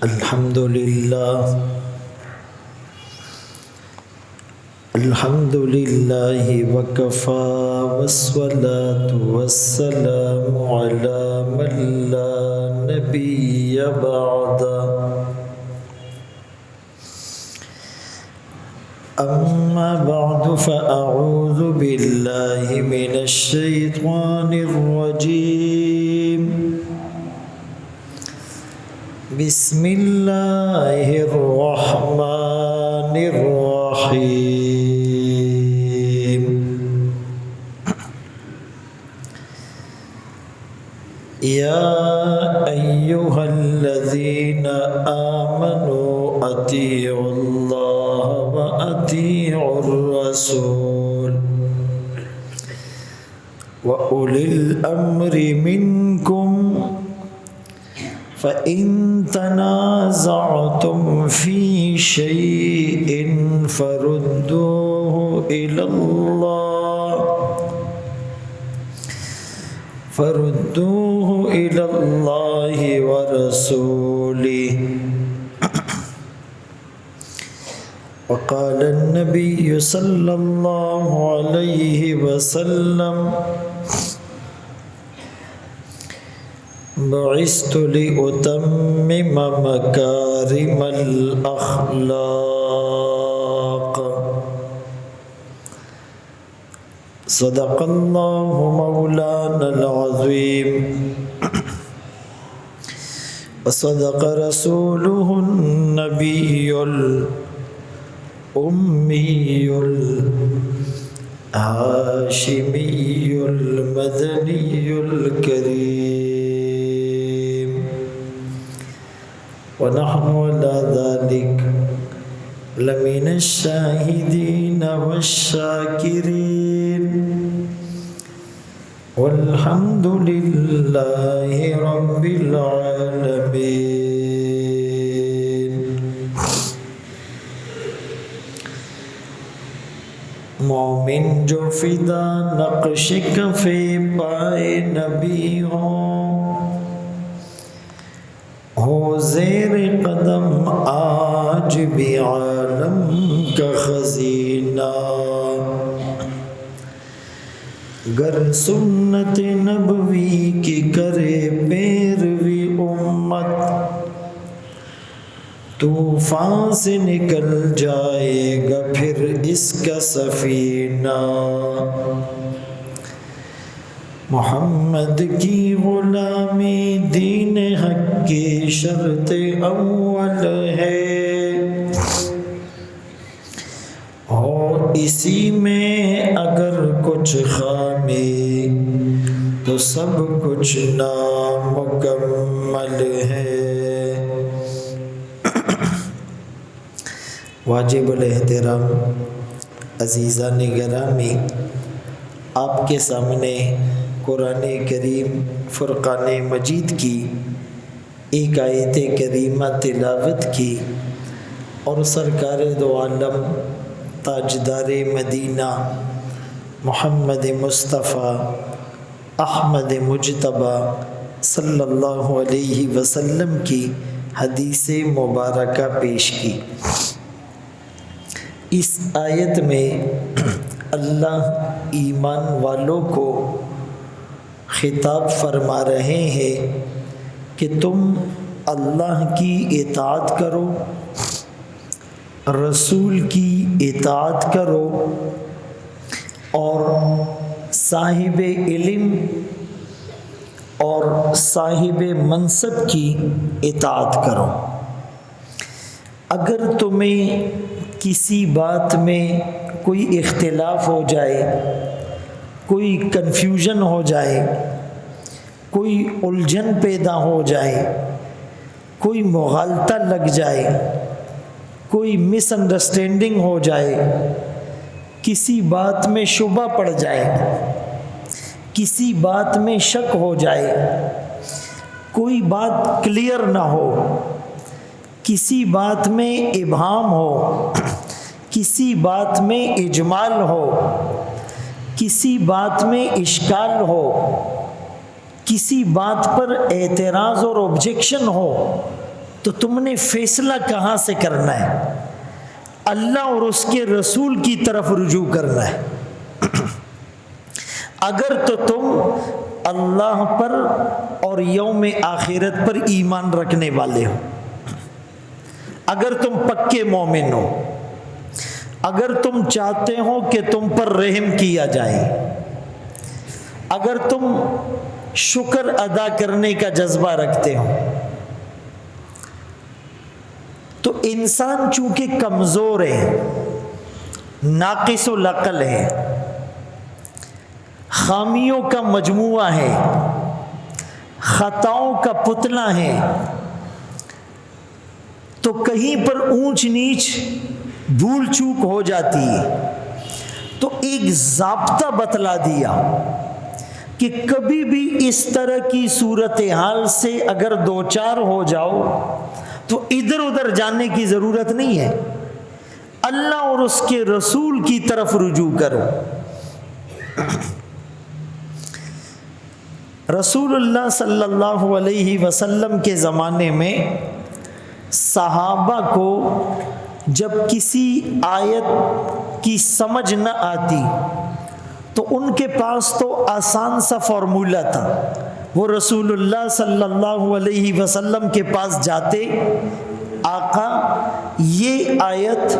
الحمد لله وكفى والصلاة والسلام على من لا نبي بعده أما بعد فأعوذ بالله من الشيطان الرجيم بسم الله الرحمن الرحيم يا أيها الذين آمنوا أطيعوا الله وأطيعوا الرسول وأولي الأمر منكم فإن تنازعتم في شيء فردوه إلى الله ورسوله وقال النبي صلى الله عليه وسلم بعثت لأتمم مكارم الأخلاق صدق الله مولانا العظيم وصدق رسوله النبي الأمي الهاشمي المدني الكريم ونحن على ذلك لمن الشاهدين والشاكرين والحمد لله رب العالمين. مومن جو فدا نقش کفے پائے نبی ہو زیر قدم آج بھی عالم کا خزینہ گر سنت نبوی کی کرے پیروی امت طوفان سے نکل جائے گا پھر اس کا سفینہ محمد کی غلامی دین حق کی شرط اول ہے اور اسی میں اگر کچھ خامی تو سب کچھ نامکمل ہے. واجب الاحترام عزیزان گرامی، آپ کے سامنے قرآن کریم فرقان مجید کی ایک آیت کریمہ تلاوت کی اور سرکار دو عالم تاجدار مدینہ محمد مصطفیٰ احمد مجتبیٰ صلی اللہ علیہ وسلم کی حدیث مبارکہ پیش کی. اس آیت میں اللہ ایمان والوں کو خطاب فرما رہے ہیں کہ تم اللہ کی اطاعت کرو، رسول کی اطاعت کرو اور صاحب علم اور صاحب منصب کی اطاعت کرو. اگر تمہیں کسی بات میں کوئی اختلاف ہو جائے، کوئی کنفیوژن ہو جائے، کوئی الجھن پیدا ہو جائے، کوئی مغالطہ لگ جائے، کوئی مس انڈرسٹینڈنگ ہو جائے، کسی بات میں شبہ پڑ جائے، کسی بات میں شک ہو جائے، کوئی بات کلیئر نہ ہو، کسی بات میں ابہام ہو، کسی بات میں اجمال ہو، کسی بات میں اشکال ہو، کسی بات پر اعتراض اور آبجیکشن ہو، تو تم نے فیصلہ کہاں سے کرنا ہے؟ اللہ اور اس کے رسول کی طرف رجوع کرنا ہے۔ اگر تو تم اللہ پر اور یوم آخرت پر ایمان رکھنے والے ہو، اگر تم پکے مومن ہو، اگر تم چاہتے ہو کہ تم پر رحم کیا جائے، اگر تم شکر ادا کرنے کا جذبہ رکھتے ہو، تو انسان چونکہ کمزور ہے، ناقص العقل ہے، خامیوں کا مجموعہ ہے، خطاؤں کا پتلا ہے، تو کہیں پر اونچ نیچ بھول چوک ہو جاتی ہے۔ تو ایک ضابطہ بتلا دیا کہ کبھی بھی اس طرح کی صورتحال سے اگر دوچار ہو جاؤ تو ادھر ادھر جانے کی ضرورت نہیں ہے، اللہ اور اس کے رسول کی طرف رجوع کرو۔ رسول اللہ صلی اللہ علیہ وسلم کے زمانے میں صحابہ کو جب کسی آیت کی سمجھ نہ آتی تو ان کے پاس تو آسان سا فارمولہ تھا، وہ رسول اللہ صلی اللہ علیہ وسلم کے پاس جاتے، آقا یہ آیت،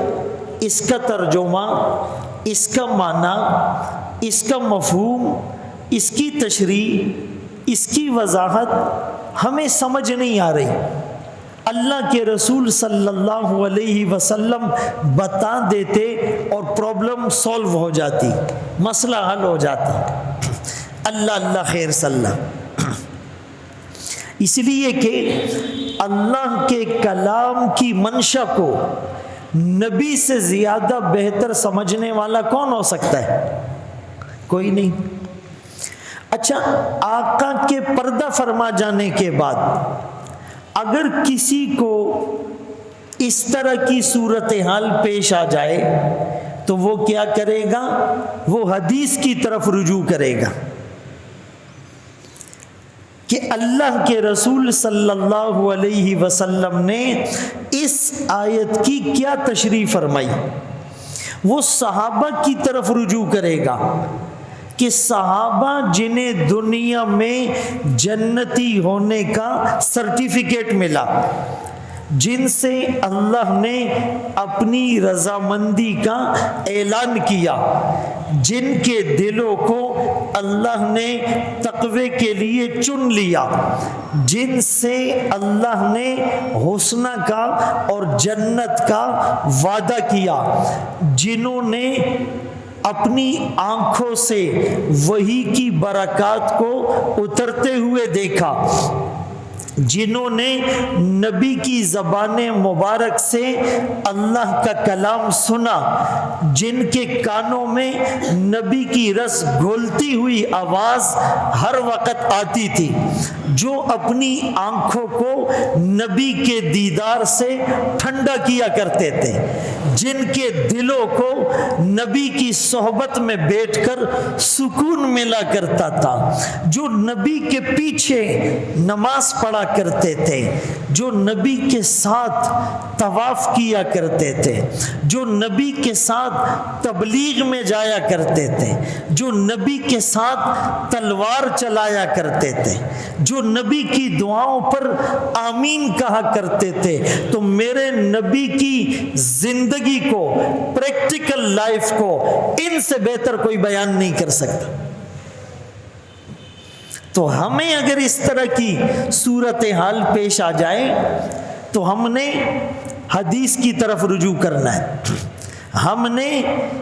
اس کا ترجمہ، اس کا معنی، اس کا مفہوم، اس کی تشریح، اس کی وضاحت ہمیں سمجھ نہیں آ رہی۔ اللہ کے رسول صلی اللہ علیہ وسلم بتا دیتے اور پرابلم سولو ہو جاتی، مسئلہ حل ہو جاتا۔ اللہ اللہ خیر صلی اللہ۔ اس لیے کہ اللہ کے کلام کی منشا کو نبی سے زیادہ بہتر سمجھنے والا کون ہو سکتا ہے؟ کوئی نہیں۔ اچھا، آقا کے پردہ فرما جانے کے بعد اگر کسی کو اس طرح کی صورتحال پیش آ جائے تو وہ کیا کرے گا؟ وہ حدیث کی طرف رجوع کرے گا کہ اللہ کے رسول صلی اللہ علیہ وسلم نے اس آیت کی کیا تشریح فرمائی۔ وہ صحابہ کی طرف رجوع کرے گا کہ صحابہ جنہیں دنیا میں جنتی ہونے کا سرٹیفکیٹ ملا، جن سے اللہ نے اپنی رضامندی کا اعلان کیا، جن کے دلوں کو اللہ نے تقوی کے لیے چن لیا، جن سے اللہ نے حسنہ کا اور جنت کا وعدہ کیا، جنہوں نے اپنی آنکھوں سے وحی کی برکات کو اترتے ہوئے دیکھا، جنہوں نے نبی کی زبان مبارک سے اللہ کا کلام سنا، جن کے کانوں میں نبی کی رس گھولتی ہوئی آواز ہر وقت آتی تھی، جو اپنی آنکھوں کو نبی کے دیدار سے ٹھنڈا کیا کرتے تھے، جن کے دلوں کو نبی کی صحبت میں بیٹھ کر سکون ملا کرتا تھا، جو نبی کے پیچھے نماز پڑھا کرتے تھے، جو نبی کے ساتھ طواف کیا کرتے تھے، جو نبی کے ساتھ تبلیغ میں جایا کرتے تھے، جو نبی کے ساتھ تلوار چلایا کرتے تھے، جو نبی کی دعاؤں پر آمین کہا کرتے تھے، تو میرے نبی کی زندگی کو، پریکٹیکل لائف کو ان سے بہتر کوئی بیان نہیں کر سکتا۔ تو ہمیں اگر اس طرح کی صورتحال پیش آ جائے تو ہم نے حدیث کی طرف رجوع کرنا ہے، ہم نے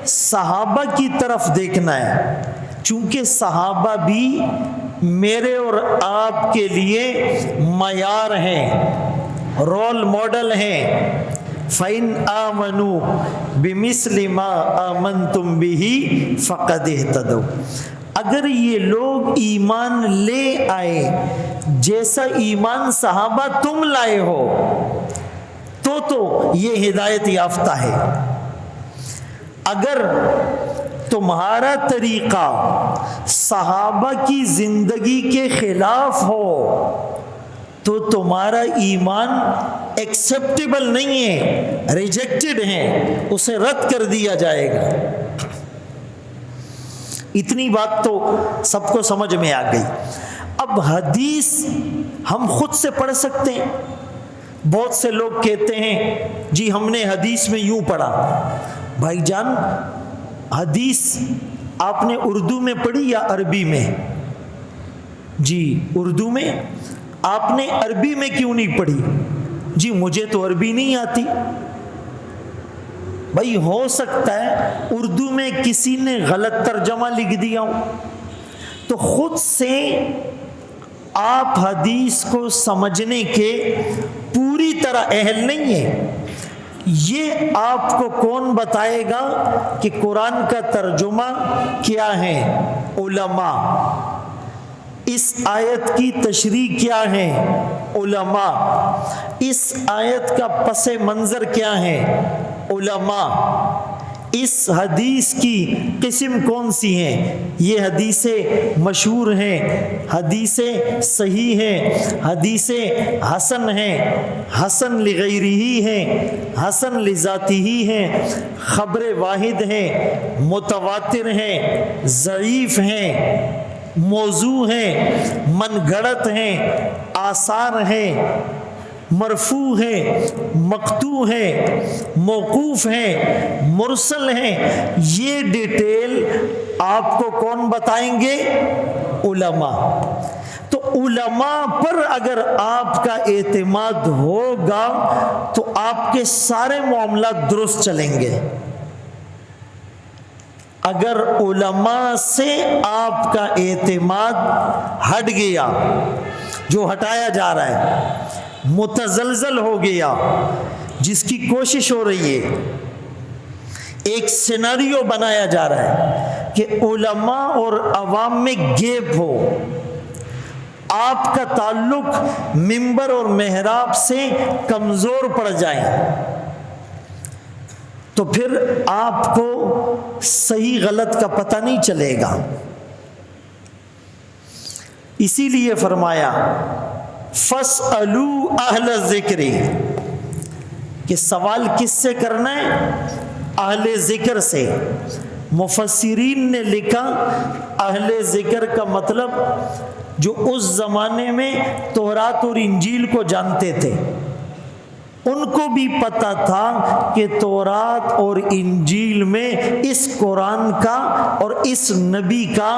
صحابہ کی طرف دیکھنا ہے، چونکہ صحابہ بھی میرے اور آپ کے لیے معیار ہیں، رول ماڈل ہیں۔ فَإِنْ آمَنُوا بِمِثْلِ مَا آمَنْتُمْ بِهِ فَقَدْ اهْتَدَوْا، اگر یہ لوگ ایمان لے آئے جیسا ایمان صحابہ تم لائے ہو تو یہ ہدایت یافتہ ہے۔ اگر تمہارا طریقہ صحابہ کی زندگی کے خلاف ہو تو تمہارا ایمان ایکسیپٹیبل نہیں ہے، ریجیکٹڈ ہے، اسے رد کر دیا جائے گا۔ اتنی بات تو سب کو سمجھ میں آ گئی۔ اب حدیث ہم خود سے پڑھ سکتے ہیں۔ بہت سے لوگ کہتے ہیں جی ہم نے حدیث میں یوں پڑھا۔ بھائی جان، حدیث آپ نے اردو میں پڑھی یا عربی میں؟ جی اردو میں۔ آپ نے عربی میں کیوں نہیں پڑھی؟ جی مجھے تو عربی نہیں آتی۔ بھائی ہو سکتا ہے اردو میں کسی نے غلط ترجمہ لکھ دیا ہو، تو خود سے آپ حدیث کو سمجھنے کے پوری طرح اہل نہیں ہیں۔ یہ آپ کو کون بتائے گا کہ قرآن کا ترجمہ کیا ہے؟ علماء۔ اس آیت کی تشریح کیا ہے؟ علماء۔ اس آیت کا پس منظر کیا ہے؟ علماء۔ اس حدیث کی قسم کون سی ہیں؟ یہ حدیثیں مشہور ہیں، حدیثیں صحیح ہیں، حدیثیں حسن ہیں، حسن لغیرہ ہیں، حسن لذاتہ ہیں، خبر واحد ہیں، متواتر ہیں، ضعیف ہیں، موضوع ہیں، من گھڑت ہیں، آثار ہیں، مرفوع ہیں، مقطوع ہیں، موقوف ہیں، مرسل ہیں۔ یہ ڈیٹیل آپ کو کون بتائیں گے؟ علماء۔ تو علماء پر اگر آپ کا اعتماد ہوگا تو آپ کے سارے معاملات درست چلیں گے۔ اگر علماء سے آپ کا اعتماد ہٹ گیا، جو ہٹایا جا رہا ہے، متزلزل ہو گیا، جس کی کوشش ہو رہی ہے، ایک سیناریو بنایا جا رہا ہے کہ علماء اور عوام میں گیپ ہو، آپ کا تعلق منبر اور محراب سے کمزور پڑ جائے، تو پھر آپ کو صحیح غلط کا پتہ نہیں چلے گا۔ اسی لیے فرمایا فَاسْأَلُوا أَهْلَ الذِّكْرِ، کہ سوال کس سے کرنا ہے؟ اہل ذکر سے۔ مفسرین نے لکھا اہل ذکر کا مطلب جو اس زمانے میں تورات اور انجیل کو جانتے تھے، ان کو بھی پتہ تھا کہ تورات اور انجیل میں اس قرآن کا اور اس نبی کا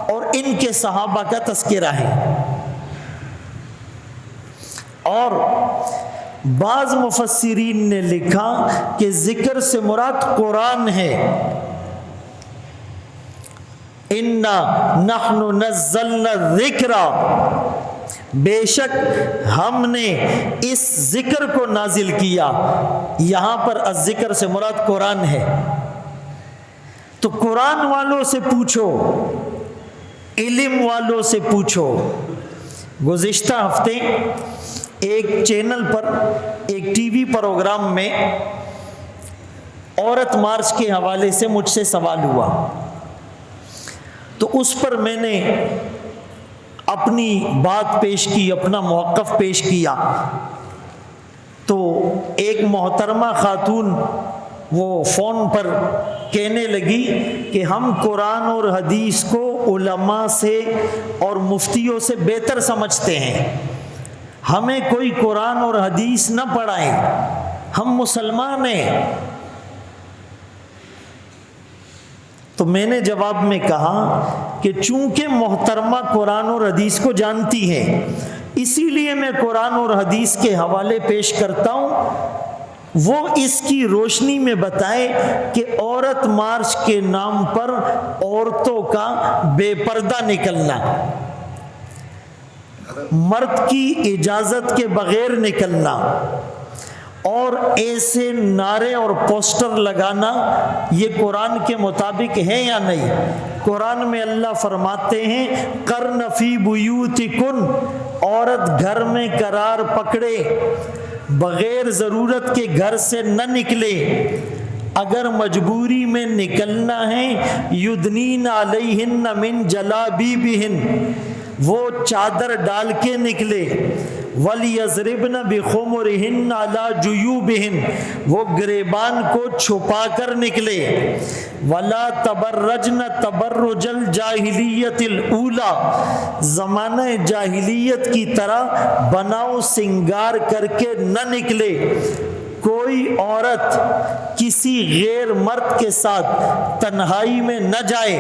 اور ان کے صحابہ کا تذکرہ ہے۔ اور بعض مفسرین نے لکھا کہ ذکر سے مراد قرآن ہے۔ اِنَّا نَحْنُ نَزَّلْنَا الذِّكْرَ، بے شک ہم نے اس ذکر کو نازل کیا۔ یہاں پر الذکر سے مراد قرآن ہے۔ تو قرآن والوں سے پوچھو، علم والوں سے پوچھو۔ گزشتہ ہفتے ایک چینل پر ایک ٹی وی پروگرام میں عورت مارچ کے حوالے سے مجھ سے سوال ہوا، تو اس پر میں نے اپنی بات پیش کی، اپنا موقف پیش کیا۔ تو ایک محترمہ خاتون وہ فون پر کہنے لگی کہ ہم قرآن اور حدیث کو علماء سے اور مفتیوں سے بہتر سمجھتے ہیں، ہمیں کوئی قرآن اور حدیث نہ پڑھائیں، ہم مسلمان ہیں۔ تو میں نے جواب میں کہا کہ چونکہ محترمہ قرآن اور حدیث کو جانتی ہے، اسی لیے میں قرآن اور حدیث کے حوالے پیش کرتا ہوں، وہ اس کی روشنی میں بتائے کہ عورت مارچ کے نام پر عورتوں کا بے پردہ نکلنا، مرد کی اجازت کے بغیر نکلنا اور ایسے نعرے اور پوسٹر لگانا، یہ قرآن کے مطابق ہے یا نہیں؟ قرآن میں اللہ فرماتے ہیں قرن فی بیوتکن، عورت گھر میں قرار پکڑے، بغیر ضرورت کے گھر سے نہ نکلے، اگر مجبوری میں نکلنا ہے یدنین علیہن من جلابیبہن، وہ چادر ڈال کے نکلے، وَلْيَضْرِبْنَ بِخُمُرِهِنَّ عَلَى جُيُوبِهِنَّ، وہ گریبان کو چھپا کر نکلے. وَلَا تَبَرَّجْنَ تَبَرُّجَ الْجَاهِلِيَّةِ الْأُولَى، زمانہ جاہلیت کی طرح بناؤ سنگار کر کے نہ نکلے. کوئی عورت کسی غیر مرد کے ساتھ تنہائی میں نہ جائے،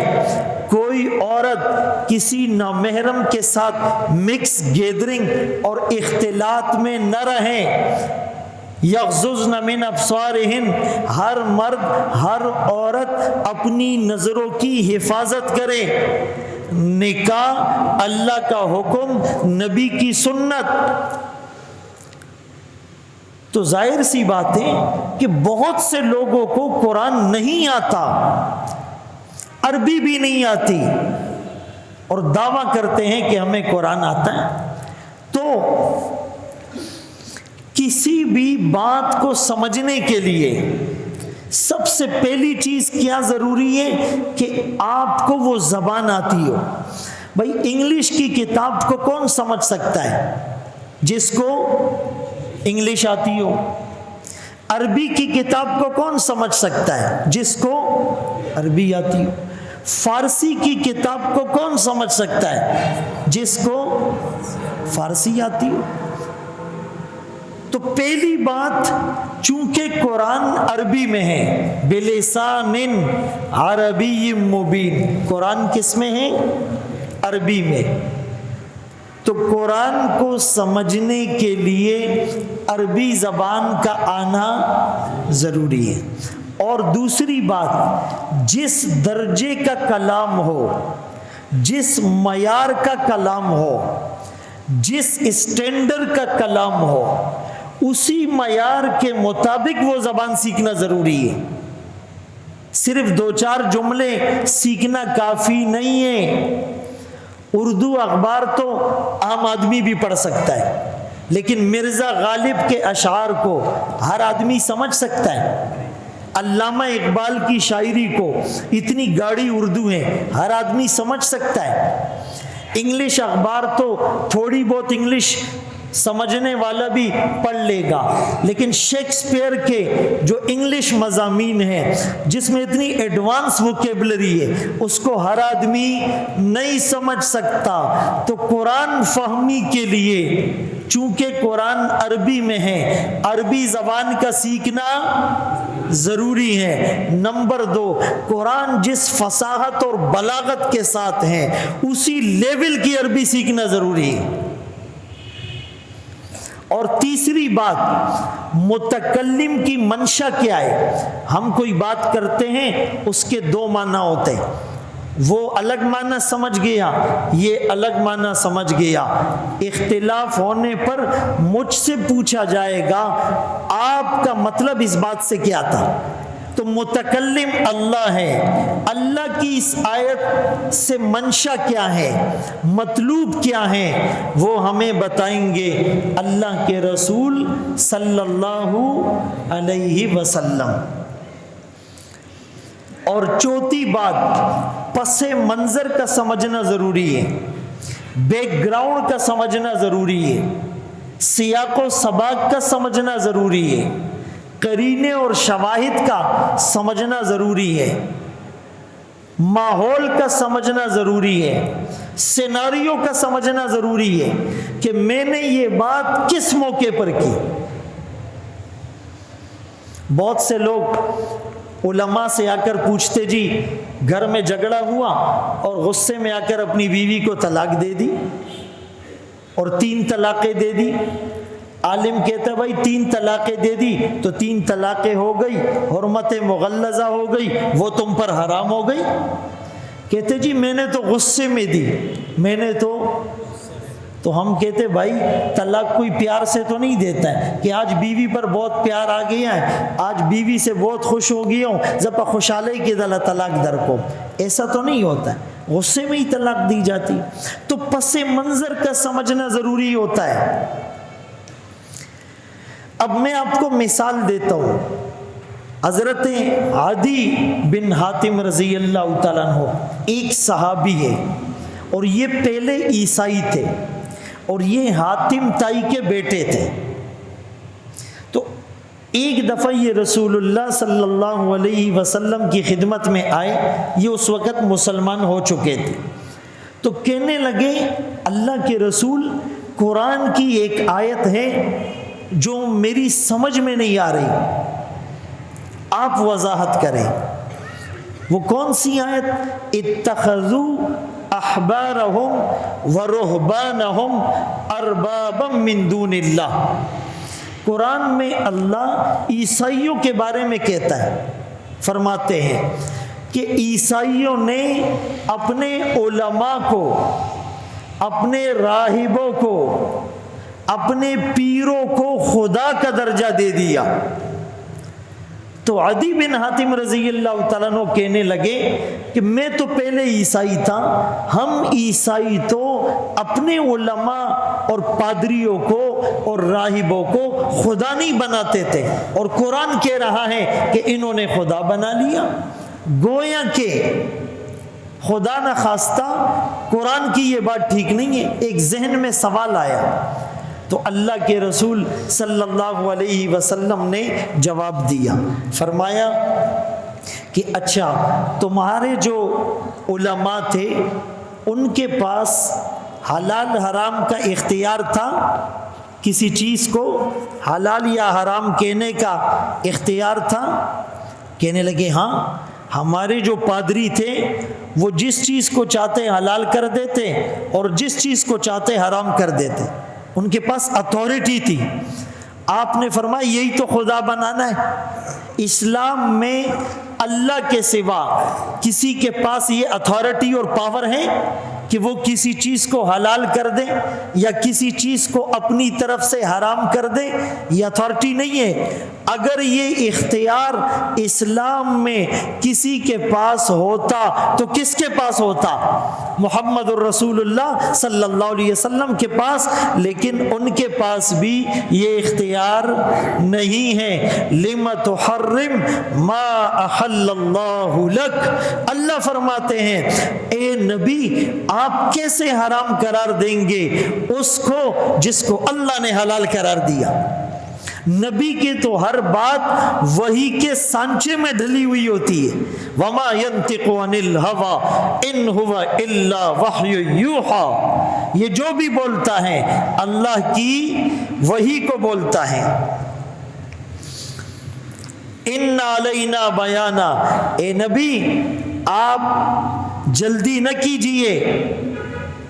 کوئی عورت کسی نامحرم کے ساتھ مکس گیدرنگ اور اختلاط میں نہ رہیں. یغضضن من ابصارہن، ہر مرد ہر عورت اپنی نظروں کی حفاظت کرے. نکاح اللہ کا حکم، نبی کی سنت. تو ظاہر سی بات ہے کہ بہت سے لوگوں کو قرآن نہیں آتا، عربی بھی نہیں آتی، اور دعویٰ کرتے ہیں کہ ہمیں قرآن آتا ہے. تو کسی بھی بات کو سمجھنے کے لیے سب سے پہلی چیز کیا ضروری ہے کہ آپ کو وہ زبان آتی ہو. بھائی انگلش کی کتاب کو کون سمجھ سکتا ہے؟ جس کو انگلش آتی ہو. عربی کی کتاب کو کون سمجھ سکتا ہے؟ جس کو عربی آتی ہو. فارسی کی کتاب کو کون سمجھ سکتا ہے؟ جس کو فارسی آتی ہو. تو پہلی بات، چونکہ قرآن عربی میں ہے، بلسان عربی مبین، قرآن کس میں ہے؟ عربی میں. تو قرآن کو سمجھنے کے لیے عربی زبان کا آنا ضروری ہے. اور دوسری بات، جس درجے کا کلام ہو، جس معیار کا کلام ہو، جس اسٹینڈرڈ کا کلام ہو، اسی معیار کے مطابق وہ زبان سیکھنا ضروری ہے. صرف 2-4 جملے سیکھنا کافی نہیں ہے. اردو اخبار تو عام آدمی بھی پڑھ سکتا ہے، لیکن مرزا غالب کے اشعار کو ہر آدمی سمجھ سکتا ہے. علامہ اقبال کی شاعری کو اتنی گاڑی اردو ہے، ہر آدمی سمجھ سکتا ہے. انگلش اخبار تو تھوڑی بہت انگلش سمجھنے والا بھی پڑھ لے گا، لیکن شیکسپیئر کے جو انگلش مضامین ہیں جس میں اتنی ایڈوانس ووکیبلری ہے، اس کو ہر آدمی نہیں سمجھ سکتا. تو قرآن فہمی کے لیے، چونکہ قرآن عربی میں ہے، عربی زبان کا سیکھنا ضروری ہے. نمبر 2، قرآن جس فصاحت اور بلاغت کے ساتھ ہے، اسی لیول کی عربی سیکھنا ضروری ہے. اور تیسری بات، متکلم کی منشا کیا ہے. ہم کوئی بات کرتے ہیں، اس کے 2 معنی ہوتے ہیں. وہ الگ معنی سمجھ گیا، یہ الگ معنی سمجھ گیا. اختلاف ہونے پر مجھ سے پوچھا جائے گا آپ کا مطلب اس بات سے کیا تھا. تو متکلم اللہ ہے. اللہ کی اس آیت سے منشا کیا ہے، مطلوب کیا ہے، وہ ہمیں بتائیں گے اللہ کے رسول صلی اللہ علیہ وسلم. اور چوتھی بات، پس منظر کا سمجھنا ضروری ہے، بیک گراؤنڈ کا سمجھنا ضروری ہے، سیاق و سباق کا سمجھنا ضروری ہے، قرینے اور شواہد کا سمجھنا ضروری ہے، ماحول کا سمجھنا ضروری ہے، سیناریو کا سمجھنا ضروری ہے کہ میں نے یہ بات کس موقع پر کی. بہت سے لوگ علماء سے آ کر پوچھتے، جی گھر میں جھگڑا ہوا اور غصے میں آ کر اپنی بیوی کو طلاق دے دی اور 3 طلاقیں دے دی. عالم کہتا بھائی 3 طلاقیں دے دی تو 3 طلاقیں ہو گئی، حرمت مغلظہ ہو گئی، وہ تم پر حرام ہو گئی. کہتے جی میں نے تو غصے میں دی، میں نے تو ہم کہتے بھائی طلاق کوئی پیار سے تو نہیں دیتا ہے کہ آج بیوی پر بہت پیار آ گیا ہے، آج بیوی سے بہت خوش ہو گیا ہوں، زپا خوشحالی کے دل طلاق در کو. ایسا تو نہیں ہوتا ہے، غصے میں ہی طلاق دی جاتی. تو پس منظر کا سمجھنا ضروری ہوتا ہے. اب میں آپ کو مثال دیتا ہوں. حضرت عدی بن حاتم رضی اللہ تعالیٰ عنہ ایک صحابی ہے، اور یہ پہلے عیسائی تھے. اور یہ حاتم تائی کے بیٹے تھے۔ تو ایک دفعہ یہ رسول اللہ صلی اللہ علیہ وسلم کی خدمت میں آئے، یہ اس وقت مسلمان ہو چکے تھے، تو کہنے لگے اللہ کے رسول، قرآن کی ایک آیت ہے جو میری سمجھ میں نہیں آ رہی، آپ وضاحت کریں۔ وہ کون سی آیت؟ اتخذوا احبارهم ورهبانهم اربابا من دون اللہ۔ قرآن میں اللہ عیسائیوں کے بارے میں کہتا ہے، فرماتے ہیں کہ عیسائیوں نے اپنے علماء کو، اپنے راہبوں کو، اپنے پیروں کو خدا کا درجہ دے دیا۔ تو عدی بن حاتم رضی اللہ تعالیٰ عنہ کہنے لگے کہ میں تو پہلے عیسائی تھا، ہم عیسائی تو اپنے علماء اور پادریوں کو اور راہبوں کو خدا نہیں بناتے تھے، اور قرآن کہہ رہا ہے کہ انہوں نے خدا بنا لیا۔ گویا کہ خدا نہ خواستہ قرآن کی یہ بات ٹھیک نہیں ہے۔ ایک ذہن میں سوال آیا تو اللہ کے رسول صلی اللہ علیہ وسلم نے جواب دیا، فرمایا کہ اچھا تمہارے جو علماء تھے ان کے پاس حلال حرام کا اختیار تھا، کسی چیز کو حلال یا حرام کہنے کا اختیار تھا؟ کہنے لگے ہاں، ہمارے جو پادری تھے وہ جس چیز کو چاہتے حلال کر دیتے اور جس چیز کو چاہتے حرام کر دیتے، ان کے پاس اتھارٹی تھی۔ آپ نے فرمایا یہی تو خدا بنانا ہے۔ اسلام میں اللہ کے سوا کسی کے پاس یہ اتھارٹی اور پاور ہے کہ وہ کسی چیز کو حلال کر دے یا کسی چیز کو اپنی طرف سے حرام کر دے؟ یہ اتھارٹی نہیں ہے۔ اگر یہ اختیار اسلام میں کسی کے پاس ہوتا تو کس کے پاس ہوتا؟ محمد الرسول اللہ صلی اللہ علیہ وسلم کے پاس، لیکن ان کے پاس بھی یہ اختیار نہیں ہے۔ لم تحرم ما احل اللہ لک، اللہ فرماتے ہیں اے نبی آپ کیسے حرام قرار دیں گے اس کو جس کو اللہ نے حلال قرار دیا؟ نبی کے تو ہر بات وحی کے سانچے میں ڈھلی ہوئی ہوتی ہے۔ وما ينطق عن الهوى ان هو الا وحی یوحى، یہ جو بھی بولتا ہے اللہ کی وحی کو بولتا ہے۔ ان علینا بیانا، اے نبی آپ جلدی نہ کیجئے،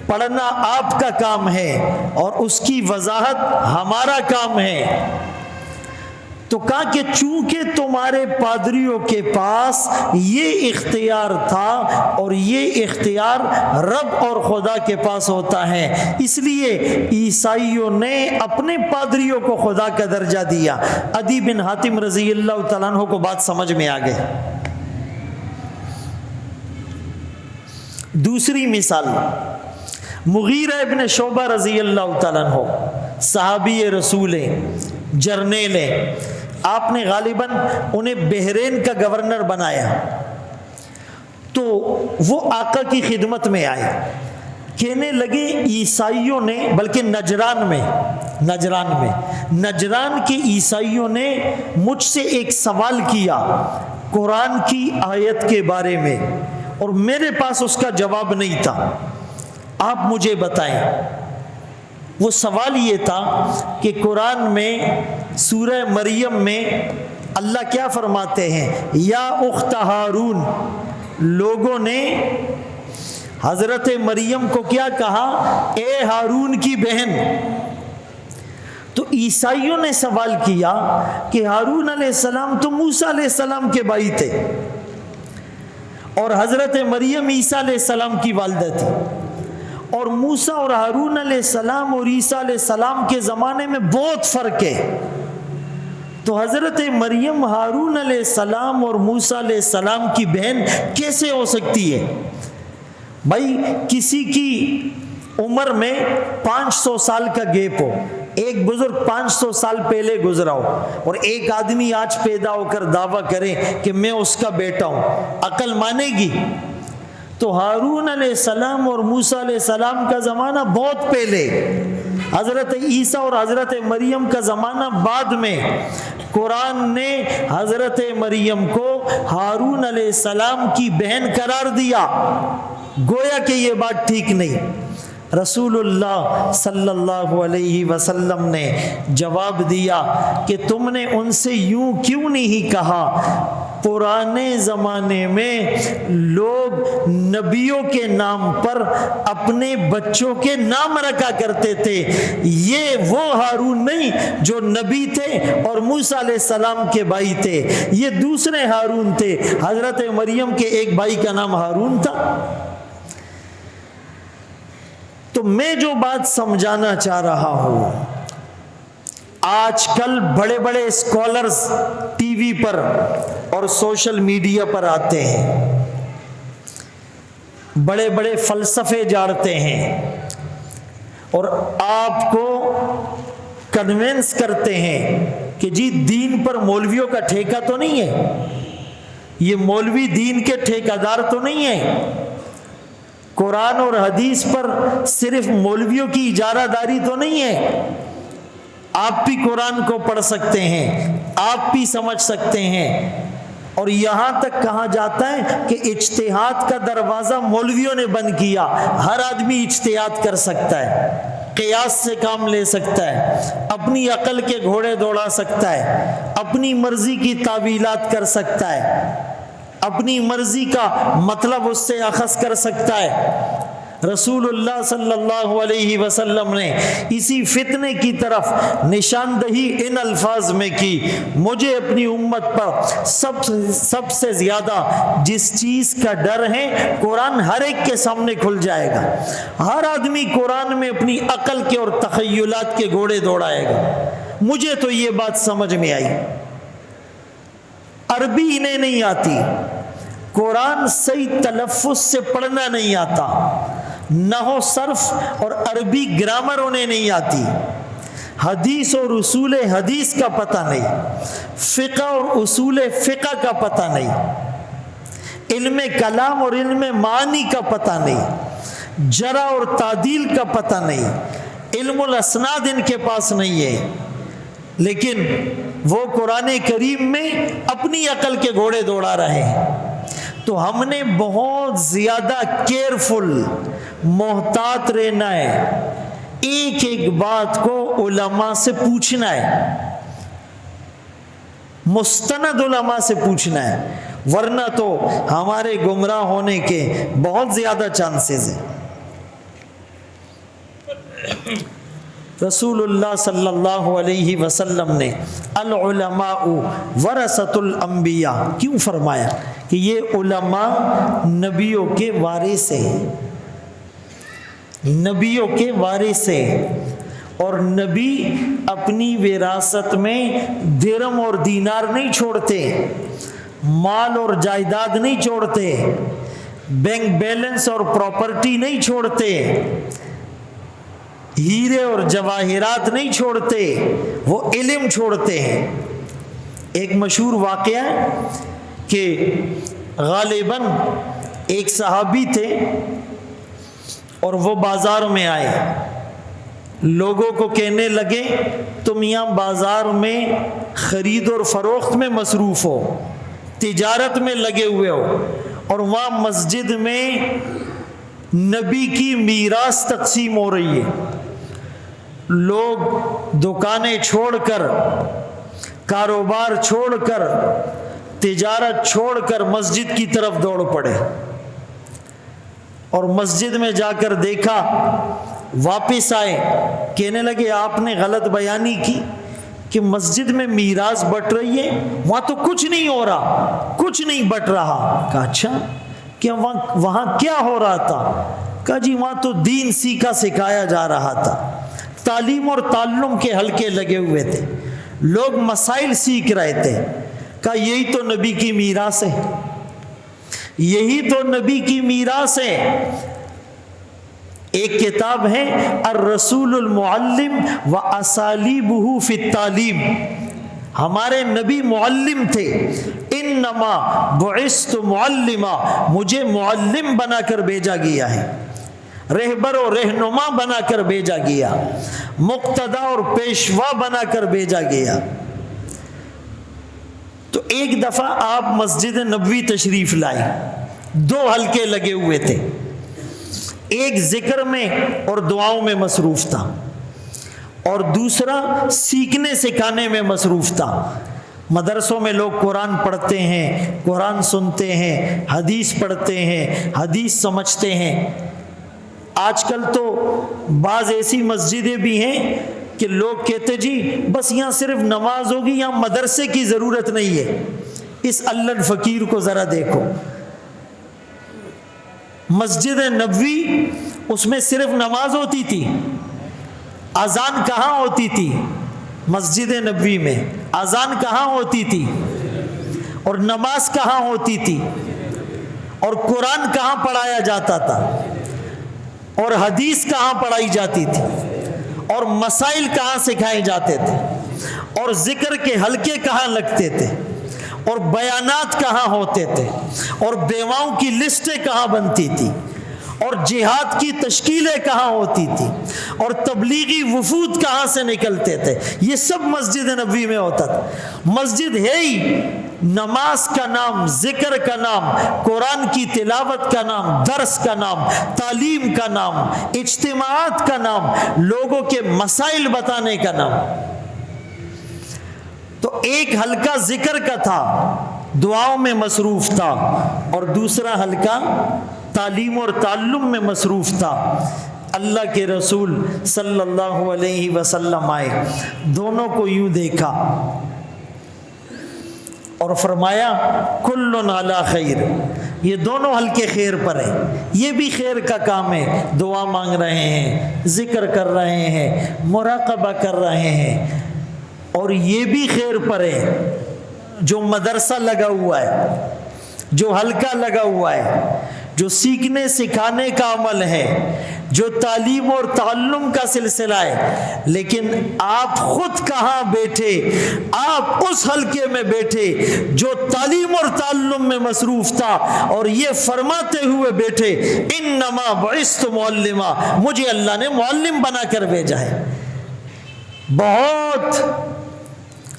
پڑھنا آپ کا کام ہے اور اس کی وضاحت ہمارا کام ہے۔ تو کہا کہ چونکہ تمہارے پادریوں کے پاس یہ اختیار تھا اور یہ اختیار رب اور خدا کے پاس ہوتا ہے، اس لیے عیسائیوں نے اپنے پادریوں کو خدا کا درجہ دیا۔ عدی بن حاتم رضی اللہ تعالیٰ عنہ کو بات سمجھ میں آ گئی۔ دوسری مثال، مغیرہ ابن شعبہ رضی اللہ تعالیٰ عنہ، صحابی رسول ہیں، جرنیل ہیں، آپ نے غالباً انہیں بحرین کا گورنر بنایا، تو وہ آقا کی خدمت میں آئے، کہنے لگے عیسائیوں نے، بلکہ نجران کے عیسائیوں نے مجھ سے ایک سوال کیا قرآن کی آیت کے بارے میں، اور میرے پاس اس کا جواب نہیں تھا، آپ مجھے بتائیں۔ وہ سوال یہ تھا کہ قرآن میں سورہ مریم میں اللہ کیا فرماتے ہیں؟ یا اخت ہارون، لوگوں نے حضرت مریم کو کیا کہا؟ اے ہارون کی بہن۔ تو عیسائیوں نے سوال کیا کہ ہارون علیہ السلام تو موسیٰ علیہ السلام کے بھائی تھے اور حضرت مریم عیسیٰ علیہ السلام کی والدہ تھی، اور موسیٰ اور ہارون علیہ السلام اور عیسیٰ علیہ السلام کے زمانے میں بہت فرق ہے، تو حضرت مریم ہارون علیہ السلام اور موسیٰ علیہ السلام کی بہن کیسے ہو سکتی ہے؟ بھائی کسی کی عمر میں 500 سال کا گیپ ہو، ایک بزرگ 500 سال پہلے گزرا ہو اور ایک آدمی آج پیدا ہو کر دعویٰ کرے کہ میں اس کا بیٹا ہوں، عقل مانے گی؟ تو ہارون علیہ السلام اور موسیٰ علیہ السلام کا زمانہ بہت پہلے، حضرت عیسیٰ اور حضرت مریم کا زمانہ بعد میں، قرآن نے حضرت مریم کو ہارون علیہ السلام کی بہن قرار دیا، گویا کہ یہ بات ٹھیک نہیں۔ رسول اللہ صلی اللہ علیہ وسلم نے جواب دیا کہ تم نے ان سے یوں کیوں نہیں کہا؟ پرانے زمانے میں لوگ نبیوں کے نام پر اپنے بچوں کے نام رکھا کرتے تھے، یہ وہ ہارون نہیں جو نبی تھے اور موسیٰ علیہ السلام کے بھائی تھے، یہ دوسرے ہارون تھے۔ حضرت مریم کے ایک بھائی کا نام ہارون تھا۔ تو میں جو بات سمجھانا چاہ رہا ہوں، آج کل بڑے بڑے اسکالرز ٹی وی پر اور سوشل میڈیا پر آتے ہیں، بڑے بڑے فلسفے جاڑتے ہیں اور آپ کو کنونس کرتے ہیں کہ جی دین پر مولویوں کا ٹھیکہ تو نہیں ہے، یہ مولوی دین کے ٹھیکیدار تو نہیں ہے، قرآن اور حدیث پر صرف مولویوں کی اجارہ داری تو نہیں ہے، آپ بھی قرآن کو پڑھ سکتے ہیں، آپ بھی سمجھ سکتے ہیں۔ اور یہاں تک کہا جاتا ہے کہ اجتہاد کا دروازہ مولویوں نے بند کیا، ہر آدمی اجتہاد کر سکتا ہے، قیاس سے کام لے سکتا ہے، اپنی عقل کے گھوڑے دوڑا سکتا ہے، اپنی مرضی کی تعویلات کر سکتا ہے، اپنی مرضی کا مطلب اس سے اخذ کر سکتا ہے۔ رسول اللہ صلی اللہ علیہ وسلم نے اسی فتنے کی طرف نشاندہی ان الفاظ میں کی، مجھے اپنی امت پر سب سے زیادہ جس چیز کا ڈر ہے، قرآن ہر ایک کے سامنے کھل جائے گا، ہر آدمی قرآن میں اپنی عقل کے اور تخیلات کے گھوڑے دوڑائے گا۔ مجھے تو یہ بات سمجھ میں آئی، عربی انہیں نہیں آتی، قرآن صحیح تلفظ سے پڑھنا نہیں آتا، نحو صرف اور عربی گرامر انہیں نہیں آتی، حدیث اور اصول حدیث کا پتہ نہیں، فقہ اور اصول فقہ کا پتہ نہیں، علم کلام اور علم معانی کا پتہ نہیں، جرح اور تعدیل کا پتہ نہیں، علم الاسناد ان کے پاس نہیں ہے، لیکن وہ قرآن کریم میں اپنی عقل کے گھوڑے دوڑا رہے ہیں۔ تو ہم نے بہت زیادہ کیئرفل، محتاط رہنا ہے، ایک ایک بات کو علماء سے پوچھنا ہے، مستند علماء سے پوچھنا ہے، ورنہ تو ہمارے گمراہ ہونے کے بہت زیادہ چانسز ہیں۔ رسول اللہ صلی اللہ علیہ وسلم نے العلماء ورثۃ الانبیاء کیوں فرمایا کہ یہ علماء نبیوں کے وارث ہیں، نبیوں کے وارث ہیں، اور نبی اپنی وراثت میں درہم اور دینار نہیں چھوڑتے، مال اور جائیداد نہیں چھوڑتے، بینک بیلنس اور پراپرٹی نہیں چھوڑتے، ہیرے اور جواہرات نہیں چھوڑتے، وہ علم چھوڑتے ہیں۔ ایک مشہور واقعہ ہے کہ غالباً ایک صحابی تھے اور وہ بازار میں آئے، لوگوں کو کہنے لگے تم یہاں بازار میں خرید اور فروخت میں مصروف ہو، تجارت میں لگے ہوئے ہو، اور وہاں مسجد میں نبی کی میراث تقسیم ہو رہی ہے، لوگ دکانیں چھوڑ کر، کاروبار چھوڑ کر، تجارت چھوڑ کر مسجد کی طرف دوڑ پڑے، اور مسجد میں جا کر دیکھا، واپس آئے، کہنے لگے آپ نے غلط بیانی کی کہ مسجد میں میراث بٹ رہی ہے، وہاں تو کچھ نہیں ہو رہا، کچھ نہیں بٹ رہا۔ کہا اچھا، کیا وہاں کیا ہو رہا تھا؟ کہا جی وہاں تو دین سیکھا سکھایا جا رہا تھا، تعلیم اور تعلم کے حلقے لگے ہوئے تھے، لوگ مسائل سیکھ رہے تھے۔ کہا یہی تو نبی کی میراث ہے، یہی تو نبی کی میراث ہے۔ ایک کتاب ہے الرسول المعلم و اسالیبہ فی التعلیم، ہمارے نبی معلم تھے، انما بعثت معلما، مجھے معلم بنا کر بھیجا گیا ہے، رہبر و رہنما بنا کر بھیجا گیا۔ مقتدا اور پیشوا بنا کر بھیجا گیا۔ تو ایک دفعہ آپ مسجد نبوی تشریف لائے، 2 حلقے لگے ہوئے تھے، ایک ذکر میں اور دعاؤں میں مصروف تھا، اور دوسرا سیکھنے سکھانے میں مصروف تھا۔ مدرسوں میں لوگ قرآن پڑھتے ہیں، قرآن سنتے ہیں، حدیث پڑھتے ہیں، حدیث سمجھتے ہیں۔ آج کل تو بعض ایسی مسجدیں بھی ہیں کہ لوگ کہتے جی بس یہاں صرف نماز ہوگی، یہاں مدرسے کی ضرورت نہیں ہے۔ اس اللہ فقیر کو ذرا دیکھو، مسجد نبوی اس میں صرف نماز ہوتی تھی، اذان کہاں ہوتی تھی؟ مسجد نبوی میں اذان کہاں ہوتی تھی؟ اور نماز کہاں ہوتی تھی؟ اور قرآن کہاں پڑھایا جاتا تھا؟ اور حدیث کہاں پڑھائی جاتی تھی؟ اور مسائل کہاں سکھائے جاتے تھے؟ اور ذکر کے حلقے کہاں لگتے تھے؟ اور بیانات کہاں ہوتے تھے؟ اور بیواؤں کی لسٹیں کہاں بنتی تھی؟ اور جہاد کی تشکیلیں کہاں ہوتی تھی؟ اور تبلیغی وفود کہاں سے نکلتے تھے؟ یہ سب مسجد نبوی میں ہوتا تھا۔ مسجد ہے ہی نماز کا نام، ذکر کا نام، قرآن کی تلاوت کا نام، درس کا نام، تعلیم کا نام، اجتماعات کا نام، لوگوں کے مسائل بتانے کا نام۔ تو ایک حلقہ ذکر کا تھا، دعاؤں میں مصروف تھا، اور دوسرا حلقہ تعلیم اور تعلم میں مصروف تھا۔ اللہ کے رسول صلی اللہ علیہ وسلم آئے، دونوں کو یوں دیکھا اور فرمایا کل علی خیر، یہ دونوں حلقے خیر پر ہیں، یہ بھی خیر کا کام ہے، دعا مانگ رہے ہیں، ذکر کر رہے ہیں، مراقبہ کر رہے ہیں، اور یہ بھی خیر پر ہے جو مدرسہ لگا ہوا ہے، جو حلقہ لگا ہوا ہے، جو سیکھنے سکھانے کا عمل ہے، جو تعلیم اور تعلم کا سلسلہ ہے۔ لیکن آپ خود کہاں بیٹھے؟ آپ اس حلقے میں بیٹھے جو تعلیم اور تعلم میں مصروف تھا، اور یہ فرماتے ہوئے بیٹھے انما بعثت معلما، مجھے اللہ نے معلم بنا کر بھیجا ہے۔ بہت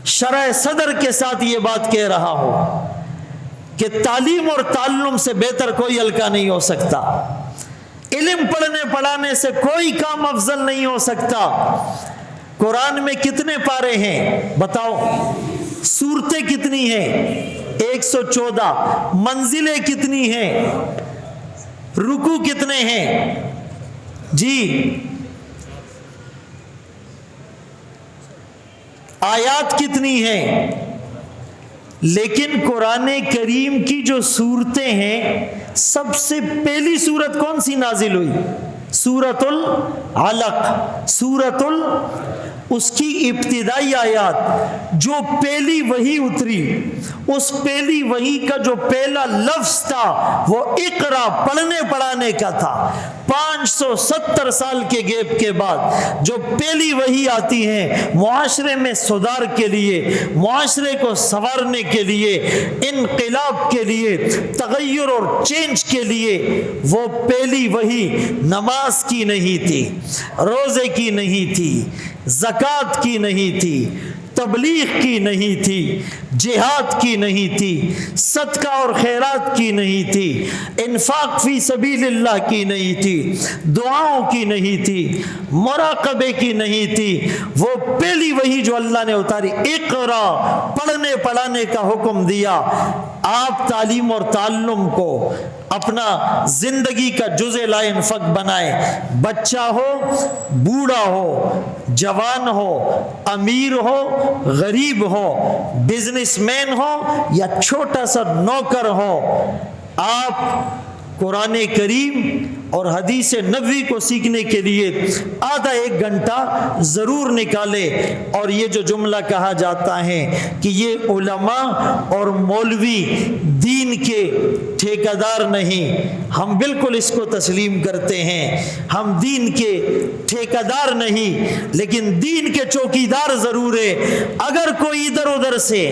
شرح صدر کے ساتھ یہ بات کہہ رہا ہوں کہ تعلیم اور تعلم سے بہتر کوئی حلقہ نہیں ہو سکتا، علم پڑھنے پڑھانے سے کوئی کام افضل نہیں ہو سکتا۔ قرآن میں کتنے پارے ہیں بتاؤ؟ سورتیں کتنی ہیں؟ 114۔ منزلیں کتنی ہیں؟ رکوع کتنے ہیں؟ جی آیات کتنی ہیں؟ لیکن قرآن کریم کی جو صورتیں ہیں، سب سے پہلی صورت کون سی نازل ہوئی؟ سورۃ العلق۔ اس کی ابتدائی آیات جو پہلی وحی اتری، اس پہلی وحی کا جو پہلا لفظ تھا وہ اقرا، پڑھنے پڑھانے کا تھا۔ 570 سال کے گیپ کے بعد جو پہلی وحی آتی ہے معاشرے میں سدھار کے لیے، معاشرے کو سنوارنے کے لیے، انقلاب کے لیے، تغیر اور چینج کے لیے، وہ پہلی وحی نماز کی نہیں تھی، روزے کی نہیں تھی، زکوٰۃ کی نہیں تھی، تبلیغ کی نہیں تھی، جہاد کی نہیں تھی، صدقہ اور خیرات کی نہیں تھی، انفاق فی سبیل اللہ کی نہیں تھی، دعاؤں کی نہیں تھی، مراقبے کی نہیں تھی۔ وہ پہلی وحی جو اللہ نے اتاری، اقرا، پڑھنے پڑھانے کا حکم دیا۔ آپ تعلیم اور تعلم کو اپنا زندگی کا جزء لا انفق بنائے، بچہ ہو، بوڑھا ہو، جوان ہو، امیر ہو، غریب ہو، بزنس مین ہو یا چھوٹا سا نوکر ہو، آپ قرآن کریم اور حدیث نبوی کو سیکھنے کے لیے آدھا ایک گھنٹہ ضرور نکالے۔ اور یہ جو جملہ کہا جاتا ہے کہ یہ علماء اور مولوی دین کے ٹھیکیدار نہیں، ہم بالکل اس کو تسلیم کرتے ہیں۔ ہم دین کے ٹھیکیدار نہیں، لیکن دین کے چوکیدار ضرور ہے۔ اگر کوئی ادھر ادھر سے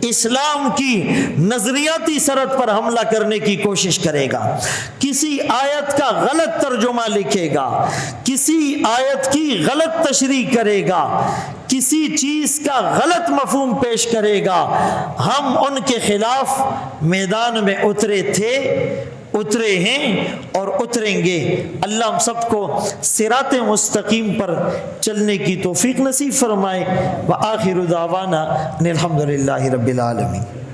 اسلام کی نظریاتی سرحد پر حملہ کرنے کی کوشش کرے گا، کسی آیت کا کا غلط ترجمہ لکھے گا، کسی آیت کی غلط تشریح کرے گا، کسی چیز کا غلط مفہوم پیش کرے گا، ہم ان کے خلاف میدان میں اترے تھے، اترے ہیں اور اتریں گے۔ اللہ ہم سب کو صراط مستقیم پر چلنے کی توفیق نصیب فرمائے۔ وآخر دعوانا ان الحمد للہ رب العالمین۔